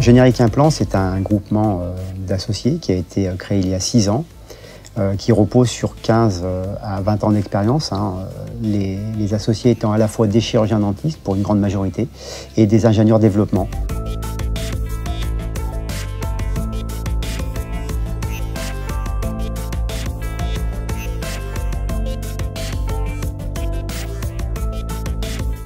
Générique Implant, c'est un groupement d'associés qui a été créé il y a 6 ans, qui repose sur 15 à 20 ans d'expérience, les associés étant à la fois des chirurgiens dentistes, pour une grande majorité, et des ingénieurs développement.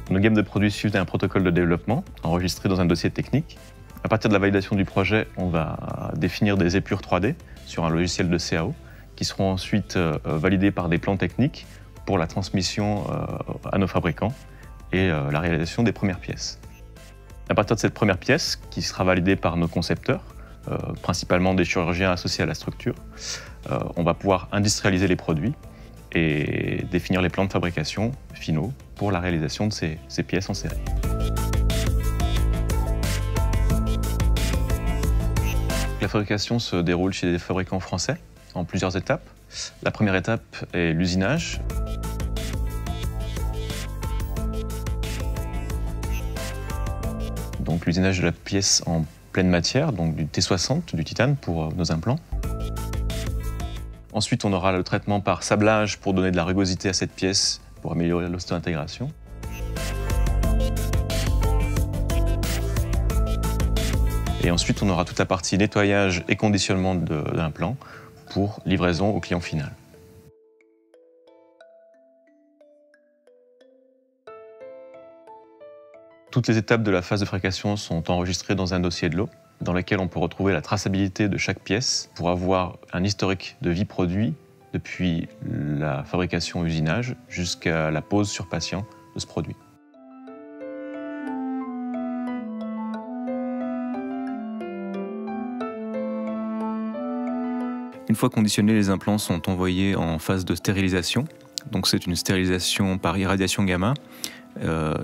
Nos gammes de produits suivent un protocole de développement enregistré dans un dossier technique. À partir de la validation du projet, on va définir des épures 3D sur un logiciel de CAO qui seront ensuite validés par des plans techniques pour la transmission à nos fabricants et la réalisation des premières pièces. À partir de cette première pièce, qui sera validée par nos concepteurs, principalement des chirurgiens associés à la structure, on va pouvoir industrialiser les produits et définir les plans de fabrication finaux pour la réalisation de ces pièces en série. La fabrication se déroule chez des fabricants français en plusieurs étapes. La première étape est l'usinage. Donc l'usinage de la pièce en pleine matière, donc du T60, du titane pour nos implants. Ensuite, on aura le traitement par sablage pour donner de la rugosité à cette pièce, pour améliorer l'ostéo-intégration. Et ensuite, on aura toute la partie nettoyage et conditionnement de l'implant pour livraison au client final. Toutes les étapes de la phase de fabrication sont enregistrées dans un dossier de lot, dans lequel on peut retrouver la traçabilité de chaque pièce pour avoir un historique de vie produit depuis la fabrication usinage jusqu'à la pose sur patient de ce produit. Une fois conditionnés, les implants sont envoyés en phase de stérilisation. Donc c'est une stérilisation par irradiation gamma.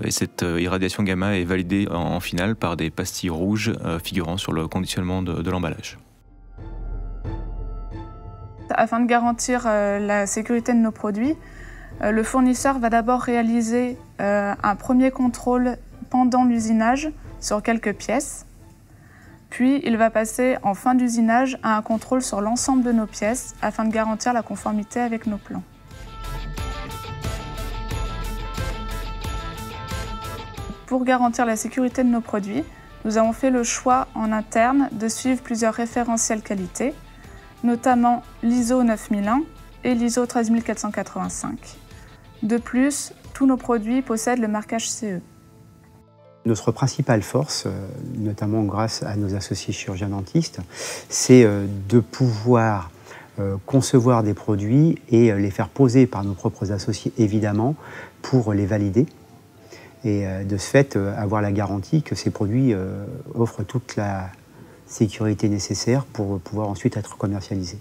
Et cette irradiation gamma est validée en finale par des pastilles rouges figurant sur le conditionnement de l'emballage. Afin de garantir la sécurité de nos produits, le fournisseur va d'abord réaliser un premier contrôle pendant l'usinage sur quelques pièces. Puis il va passer en fin d'usinage à un contrôle sur l'ensemble de nos pièces afin de garantir la conformité avec nos plans. Pour garantir la sécurité de nos produits, nous avons fait le choix en interne de suivre plusieurs référentiels qualité, notamment l'ISO 9001 et l'ISO 13485. De plus, tous nos produits possèdent le marquage CE. Notre principale force, notamment grâce à nos associés chirurgiens dentistes, c'est de pouvoir concevoir des produits et les faire poser par nos propres associés, évidemment, pour les valider. Et de ce fait, avoir la garantie que ces produits offrent toute la sécurité nécessaire pour pouvoir ensuite être commercialisés.